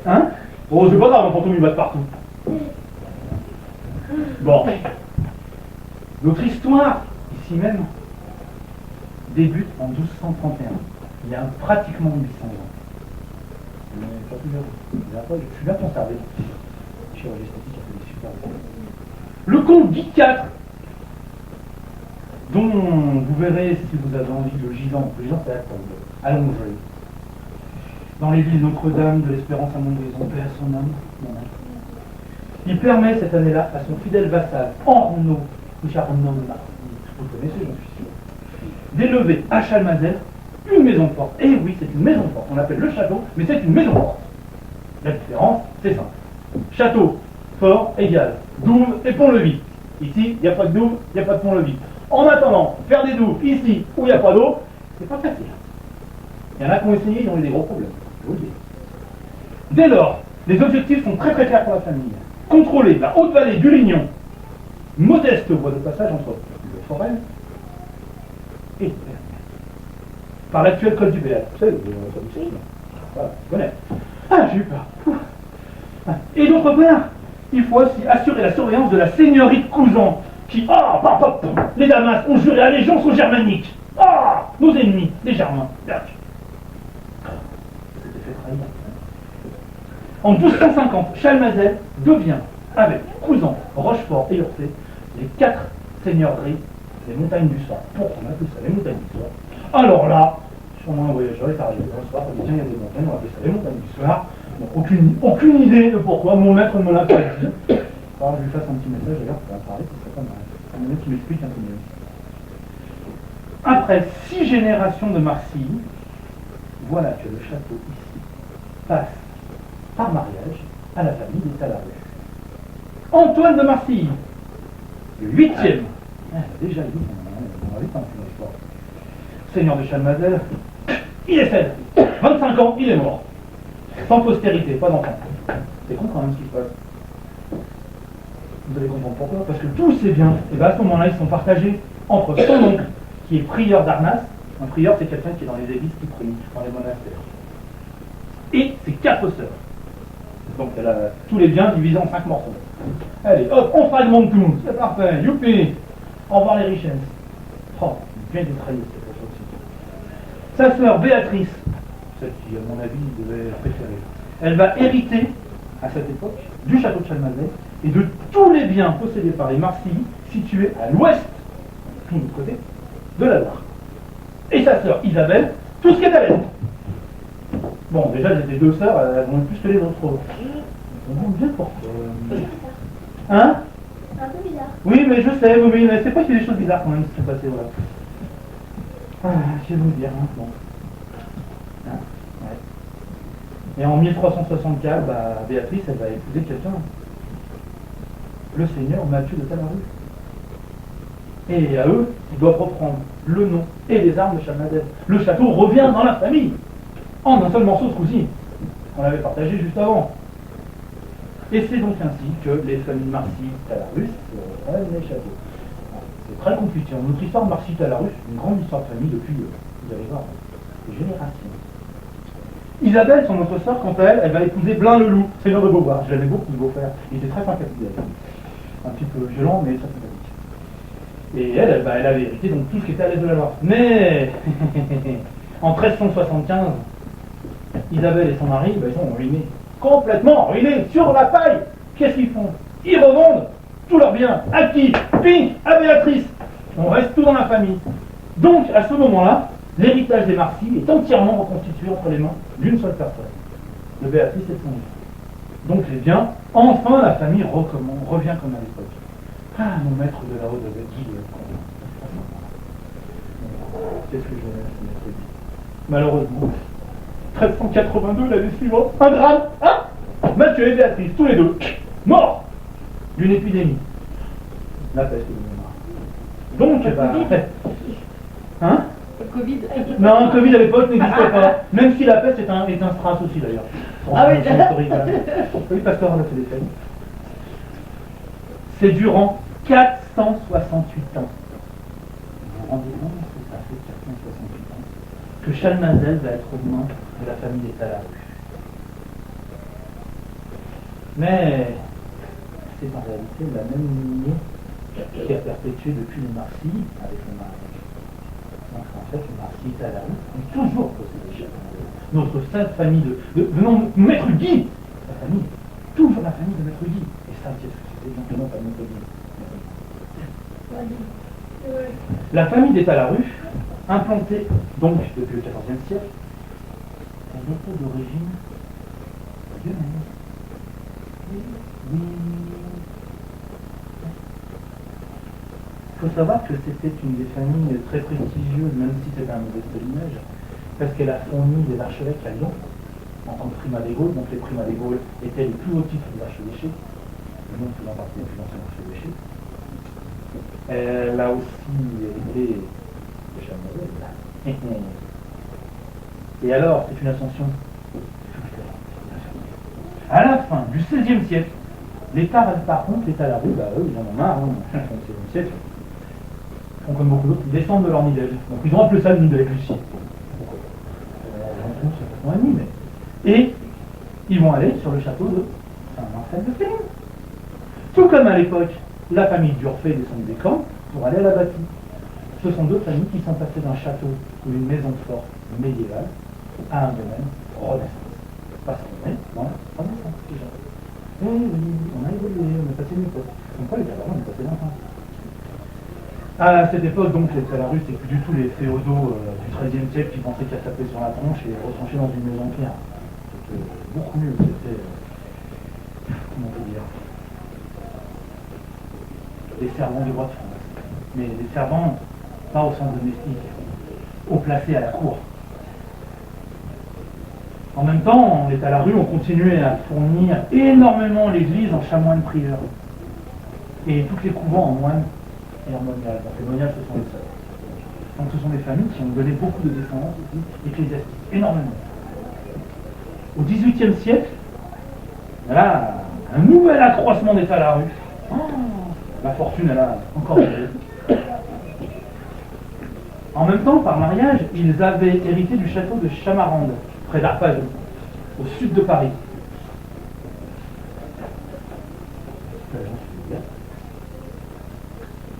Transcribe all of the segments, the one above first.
Hein? Oh, c'est pas grave, un fantôme il va de partout. Bon. Notre histoire, ici même, débute en 1231. Il y a pratiquement 800 ans. Mais pas plus je suis bien conservé. Chirurgie esthétique a fait des super bons. Le comte Guy IV, dont vous verrez si vous avez envie de Gisant. Gisant, c'est la tombe, à Longerie. Dans l'église Notre-Dame de l'Espérance à Montbrison, paix à son âme. Il permet cette année-là à son fidèle vassal, Arnaud, Richard Arnaud de Marseille, vous le connaissez, j'en suis sûr, d'élever à Chalmazel une maison forte. Et oui, c'est une maison forte. On l'appelle le château, mais c'est une maison forte. La différence, c'est simple. Château, fort, égale douve et pont-levis. Ici, il n'y a pas de douve, il n'y a pas de pont-levis. En attendant, faire des douves ici où il n'y a pas d'eau, c'est pas facile. Il y en a qui ont essayé, ils ont eu des gros problèmes. Je vous le dis. Dès lors, les objectifs sont très très clairs pour la famille. Contrôler la haute vallée du Lignon, modeste voie de passage entre le Forêt et par l'actuel col du Béat. Vous savez, voilà, je connais. Ah, j'ai eu peur. Et d'autre part, il faut aussi assurer la surveillance de la seigneurie de Cousan, qui, les Damas ont juré allégeance aux Germaniques. Nos ennemis, les Germains. En 1250, Chalmazel devient, avec Cousan, Rochefort et Urcé, les 4 seigneuries des montagnes du Soir. Pourquoi on appelle ça les montagnes du Soir? Alors là, sûrement un voyageur est arrivé dans le soir, il dit tiens, il y a des montagnes, on appelle ça les montagnes du Soir. Donc, aucune idée de pourquoi, mon maître ne me l'a pas dit. Alors, je lui fasse un petit message d'ailleurs pour en parler, c'est pas mal. Un mec qui m'explique un peu mieux. Après 6 générations de Marcilly, voilà que le château ici passe par mariage à la famille des Talarues. Antoine de Marcilly, le 8e. Déjà, on va vite, seigneur de Chalmazel, il est fait. 25 ans, il est mort. Sans postérité, pas d'enfant. C'est con quand même ce qui se passe. Vous allez comprendre pourquoi. Parce que tous ces biens, et bien à ce moment-là, ils sont partagés entre son oncle, qui est prieur d'Arnas. Un prieur, c'est quelqu'un qui est dans les églises qui prie, dans les monastères. Et ses 4 sœurs. Donc elle a tous les biens divisés en 5 morceaux. Allez, hop, on fragmente tout. C'est parfait, youpi. Au revoir les richesses. Oh, bien détraillé cette chose aussi. Sa sœur Béatrice, celle qui, à mon avis, devait la préférer, elle va hériter, à cette époque, du château de Chalmazel et de tous les biens possédés par les Marcilly situés à l'ouest, tout l'autre côté, de la Loire. Et sa sœur Isabelle, tout ce qui est à l'est. Bon, déjà, les 2 sœurs, elles vont plus que les autres. On va bien pourquoi. Hein? C'est un peu bizarre. Oui, mais je sais, oui, mais c'est pas qu'il y a des choses bizarres quand même qui sont passées, voilà. Je vais vous dire, hein, bon. Hein, ouais. Et en 1364, Béatrice, elle va épouser quelqu'un. Le seigneur Mathieu de Talaru. Et à eux, ils doivent reprendre le nom et les armes de Chalmazel. Le château revient dans la famille, en un seul morceau ce coup-ci. On l'avait partagé juste avant. Et c'est donc ainsi que les familles Marcilly-Talarus prennent les châteaux. C'est très compliqué. Notre histoire de Marcilly-Talarus, c'est une grande histoire de famille depuis, vous allez voir, des générations. Isabelle, son autre sœur, quant à elle, elle va épouser Blain-le-Loup, seigneur de Beauvoir. Je l'avais beaucoup, ce beau-frère. Il était très sympathique d'ailleurs. Un petit peu violent, mais très sympathique. Et elle avait hérité donc tout ce qui était à l'est de la Loire. Mais en 1375, Isabelle et son mari, ils sont ruinés. Complètement ruinés, sur la paille. Qu'est-ce qu'ils font? Ils revendent tous leurs biens. À qui? Pink, à Béatrice. On reste tout dans la famille. Donc, à ce moment-là, l'héritage des Marcilly est entièrement reconstitué entre les mains d'une seule personne, de Béatrice et de son fils. Donc les biens, enfin la famille revient comme à l'époque. Mon maître de la haute avait dit qu'est-ce que je vais dire. Malheureusement, 1382, l'année suivante, un drame, Mathieu et Béatrice, tous les deux, morts d'une épidémie. La peste de mémoire. Donc, hein? Le Covid. Non, le Covid à l'époque n'existait pas. Même si la peste est un strass aussi d'ailleurs. Ah oui. Oui, Pasteur en a fait des faits. C'est durant 468 ans. Vous vous rendez compte que ça fait 468 ans que Chalmazel va être aux mains de la famille des Talaru. Mais c'est en réalité la même lignée qui a perpétué depuis les Marcy avec le mariage. Donc en fait, le Marcy est à la rue, on est toujours possédé château. Notre sainte famille de Maître Guy, la famille, toujours la famille de Maître Guy. Et ça, qu'est-ce que c'était exactement pas Maître Guy? La famille des Talarus, implantée donc depuis le XIVe siècle, elle était d'origine lyonnaise. Oui. Il faut savoir que c'était une des familles très prestigieuses, même si c'était un modeste l'image, parce qu'elle a fourni des archevêques à Lyon, en tant que primat des Gaules. Donc les primats des Gaules étaient les plus hauts titres des archevêchés, le nom faisant partie des plus anciens archevêchés. Elle a aussi hérité de Chamonix. Et alors, c'est une ascension. À la fin du XVIe siècle, l'État, par contre, l'État à la rue, bah eux, ils en ont marre, au XVIe siècle. Ils font comme beaucoup d'autres, ils descendent de leur nidège. Donc ils ont appelé ça le nidège ici. Et ils vont aller sur le château de Saint-Marcel de Féline. Tout comme à l'époque, la famille d'Urfé descend des camps pour aller à la bâtie. Ce sont deux familles qui sont passées d'un château ou une maison forte médiévale à un domaine renaissance. Pas sans domaine, non, renaissance déjà. Eh oui, on a évolué, on est passé une époque. Donc pas les Talarus, on est passé longtemps. À cette époque, donc, les Talarus, c'est plus du tout les féodaux du XIIIe siècle qui pensaient qu'à taper sur la tronche et retrancher dans une maison en pierre. C'était beaucoup mieux, c'était, comment on peut dire, des servants du roi de France. Mais des servants, pas au sens domestique, haut placés à la cour. En même temps, les Talarus ont continué à fournir énormément l'église en chamois de prieurs. Et toutes les couvents en moines et en moniales. Donc les moniales, ce sont les sœurs. Donc ce sont des familles qui ont donné beaucoup de descendance aussi, ecclésiastique, énormément. Au XVIIIe siècle, là, un nouvel accroissement des Talarus. Oh, la fortune, elle a encore évolué. En même temps, par mariage, ils avaient hérité du château de Chamarande, près d'Arpajon, au sud de Paris.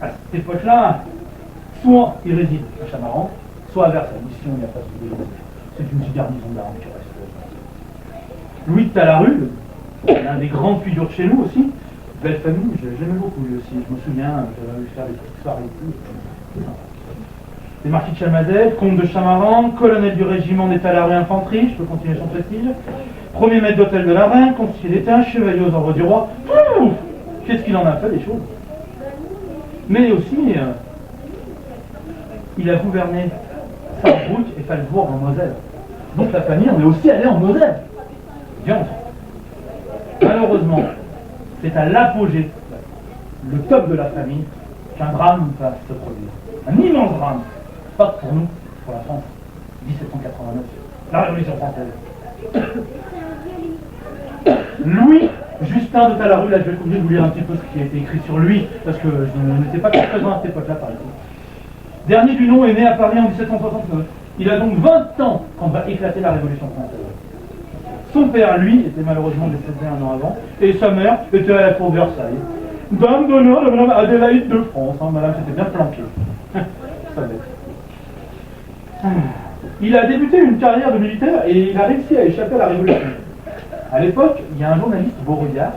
À cette époque-là, soit ils résident à Chamarande, soit à Versailles. Ici, on n'y a pas de souci. C'est une petite garnison d'armes qui reste. Louis de Talaru, l'un des grandes figures de chez nous aussi, belle famille, j'aimais beaucoup lui aussi. Je me souviens, j'avais vu faire des petites soirées et tout. C'est sympa. Les marquis de Chalmazel, comte de Chamarande, colonel du régiment des Talarus infanterie, je peux continuer son prestige, premier maître d'hôtel de la Reine, conseiller d'État, chevalier aux ordres du roi. Pouf, qu'est-ce qu'il en a fait des choses. Mais aussi, il a gouverné Sarrebruck et Falbourg en Moselle. Donc la famille, on est aussi allé en Moselle. Bien. Malheureusement, c'est à l'apogée, le top de la famille, qu'un drame va se produire. Un immense drame. Pas pour nous, pour la France. 1789. La Révolution française. Louis Justin de Talaru, là je vais être obligé de vous lire un petit peu ce qui a été écrit sur lui, parce que je n'étais pas très présent à cette époque-là, par exemple. Dernier du nom est né à Paris en 1769. Il a donc 20 ans quand va éclater la Révolution française. Son père, lui, était malheureusement décédé un an avant, et sa mère était à la cour de Versailles. Dame d'honneur de Madame Adélaïde de France, hein, madame s'était bien planquée. Ça bête. Il a débuté une carrière de militaire et il a réussi à échapper à la Révolution. À l'époque, il y a un journaliste, Beauregard,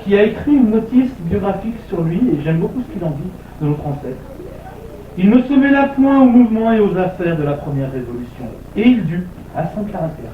qui a écrit une notice biographique sur lui, et j'aime beaucoup ce qu'il en dit de nos Français. Il ne se mêla point au mouvement et aux affaires de la première révolution, et il dut, à son caractère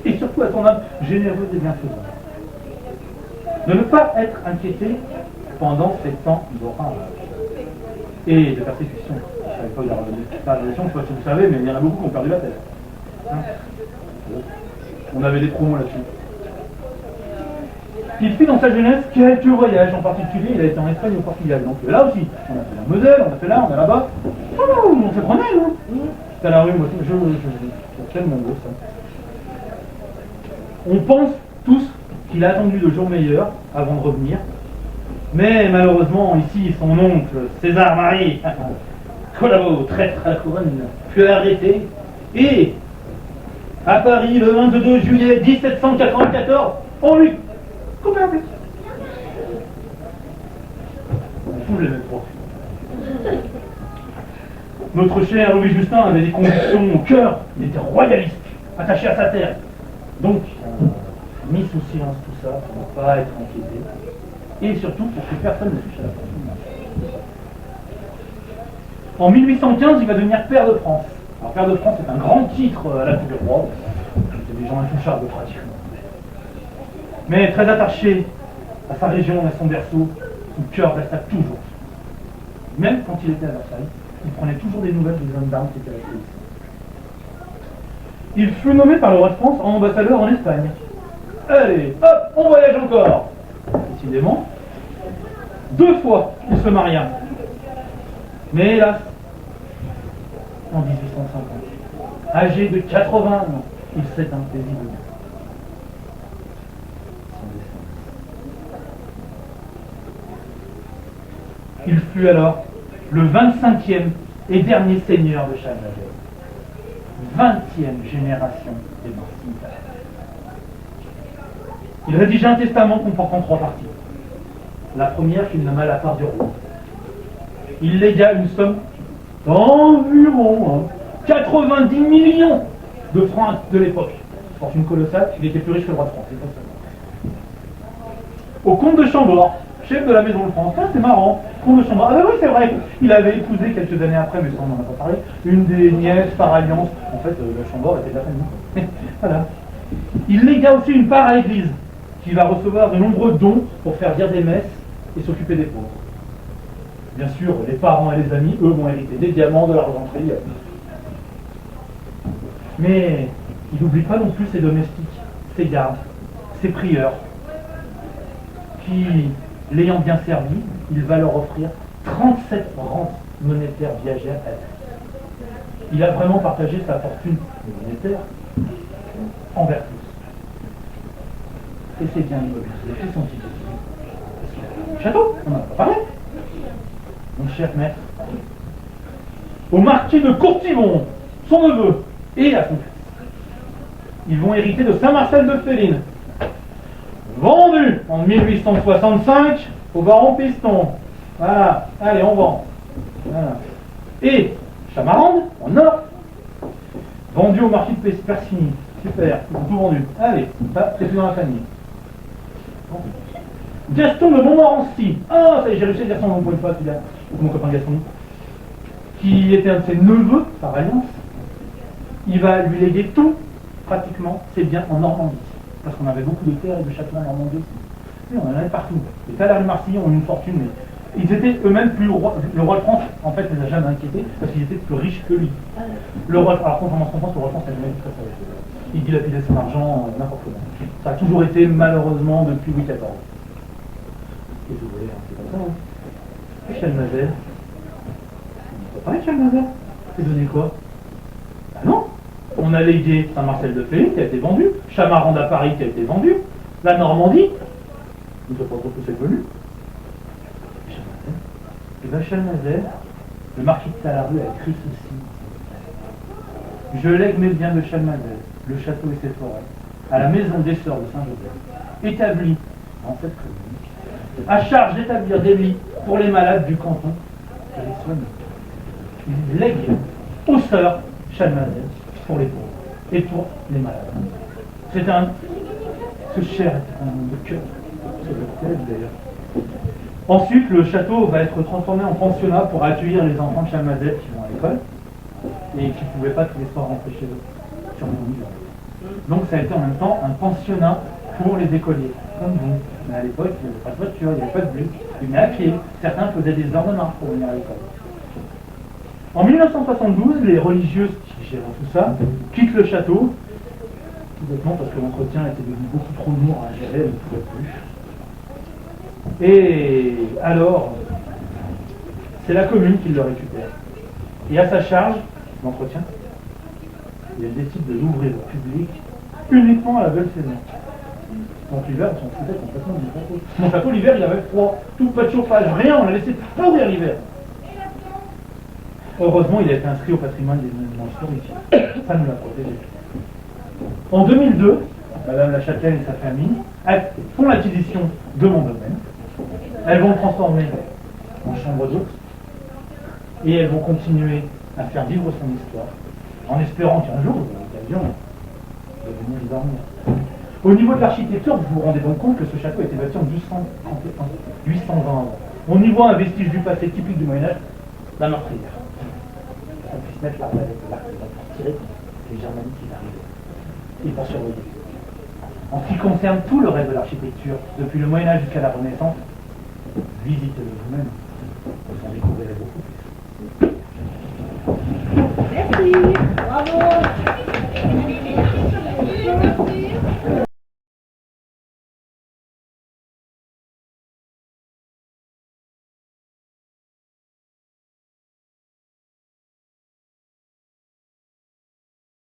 et surtout à son âme généreuse et bienfaisante, de ne pas être inquiété pendant ces temps d'orage et de persécution. À l'époque de la révolution, je ne sais pas si vous savez, mais il y en a beaucoup qui ont perdu la tête. Hein? On avait des promos là-dessus. Il fit dans sa jeunesse quelques voyages, en particulier il a été en Espagne et au Portugal. Donc là aussi, on a fait la Moselle, on a fait là, on est là-bas. Oh, on se prenait, non? C'est à la rue, moi, c'est tellement beau ça. On pense tous qu'il a attendu de jours meilleurs avant de revenir. Mais malheureusement, ici, son oncle, À Paris, le 22 juillet 1794, on lui coupe un peu. On fout les mêmes profils. Notre cher Louis Justin avait des convictions au cœur, il était royaliste, attaché à sa terre. Donc, mis sous silence tout ça pour ne pas être inquiété, et surtout pour que personne ne touche à la fortune. En 1815, il va devenir pair de France. Alors, pair de France, c'est un grand titre à la cour du roi. C'était des gens intouchables pratiquement. Mais très attaché à sa région et à son berceau, son cœur resta toujours. Même quand il était à Versailles, il prenait toujours des nouvelles des hommes d'armes qui étaient restés ici. Il fut nommé par le roi de France ambassadeur en Espagne. Allez, hop, on voyage encore. Décidément, 2 fois il se maria. Mais hélas, en 1850, âgé de 80 ans, il s'éteint paisiblement. Il fut alors le 25e et dernier seigneur de Chalmazel. 20e génération des Martiniquais. Il rédigea un testament comportant 3 parties. La première qu'il nomma la part du roi. Il légua une somme d'environ 90 millions de francs de l'époque. Fortune colossale, il était plus riche que le roi de France. C'est pas ça. Au comte de Chambord, chef de la maison de France. Ah, c'est marrant, comte de Chambord. Ah ben oui, c'est vrai, il avait épousé quelques années après, mais ça on n'en a pas parlé, une des nièces par alliance. En fait, le Chambord était de la famille. Voilà. Il légua aussi une part à l'église, qui va recevoir de nombreux dons pour faire dire des messes et s'occuper des pauvres. Bien sûr, les parents et les amis, eux, vont hériter des diamants, de l'argenterie. Mais il n'oublie pas non plus ses domestiques, ses gardes, ses prieurs, qui, l'ayant bien servi, il va leur offrir 37 rentes monétaires viagères à elle. Il a vraiment partagé sa fortune monétaire envers tous. Et c'est bien immobilier, c'est son titre. Château, on n'en a pas parlé. Mon cher maître, au marquis de Courtivon, son neveu, et à son fils. Ils vont hériter de Saint-Marcel de Féline, vendu en 1865 au baron Piston. Voilà, allez, on vend. Voilà. Et Chamarande, en or, vendu au marquis de Persigny. Super, ils ont tout vendu. Allez, ça, c'est plus dans la famille. Bon. Gaston de Montmorency. Ah, ça y est, j'ai réussi à dire son nom pour une fois, celui-là. Mon copain Gaston, qui était un de ses neveux par alliance. Il va lui léguer tout, pratiquement, ses biens en Normandie. Parce qu'on avait beaucoup de terres et de châteaux en Normandie aussi. Et on en avait partout. Les Talard et Marseillais ont eu une fortune, mais ils étaient eux-mêmes plus rois. Le roi de France, en fait, les a jamais inquiétés, parce qu'ils étaient plus riches que lui. Le roi, alors contrairement à ce qu'on pense, le roi de France n'a jamais été très sérieux. Il dilapidait son argent n'importe comment. Ça a toujours été, malheureusement, depuis Louis XIV. Et vous voyez, c'est comme ça, hein. Et Chalmazel, on peut parler de Chalmazel. C'est donné quoi? Ah non, on a légué Saint-Marcel de Féline qui a été vendu, Chamarande à Paris qui a été vendu, la Normandie, on ne sait pas trop où c'est venu. Et bien Chalmazel, le marquis de Talaru a écrit ceci. Je lègue mes biens de Chalmazel, le château et ses forêts, à la maison des sœurs de Saint-Joseph, établie dans cette commune, à charge d'établir des lits pour les malades du canton et les soignants. Il lègue aux sœurs Chalmazel pour les pauvres et pour les malades. C'est un... Ce cher était un homme de cœur. C'est le tel d'ailleurs. Ensuite, le château va être transformé en pensionnat pour accueillir les enfants de Chalmazel qui vont à l'école et qui ne pouvaient pas tous les soirs rentrer chez eux. Sur le Donc ça a été en même temps un pensionnat pour les écoliers, comme vous. Mais à l'époque, il n'y avait pas de voiture, il n'y avait pas de bus, ils venaient à pied. Certains faisaient des heures de marche pour venir à l'école. En 1972, les religieuses qui gèrent tout ça quittent le château, tout bêtement parce que l'entretien était devenu beaucoup trop lourd à gérer, elles ne pouvaient plus. Et alors, c'est la commune qui le récupère. Et à sa charge, l'entretien, il décide de l'ouvrir au public uniquement à la belle saison. Donc l'hiver, on s'en foutait complètement du château. Mon château, l'hiver, il avait froid, tout, pas de chauffage, rien, on l'a laissé pourrir l'hiver. Heureusement, il a été inscrit au patrimoine des monuments historiques. Ça nous l'a protégé. En 2002, Madame la Châtelaine et sa famille font l'acquisition de mon domaine. Elles vont le transformer en chambre d'hôte et elles vont continuer à faire vivre son histoire en espérant qu'un jour, vous aurez l'occasion de venir y dormir. Au niveau de l'architecture, vous vous rendez donc compte que ce château a été bâti en 820 ans. On y voit un vestige du passé typique du Moyen-Âge, la meurtrière. On puisse mettre l'arbalète de l'arc pour tirer les Germaniques qui arrivent et pour surveiller. En ce qui concerne tout le reste de l'architecture, depuis le Moyen-Âge jusqu'à la Renaissance, visitez-le vous-même. Vous en découvrirez beaucoup plus. Merci. Bravo.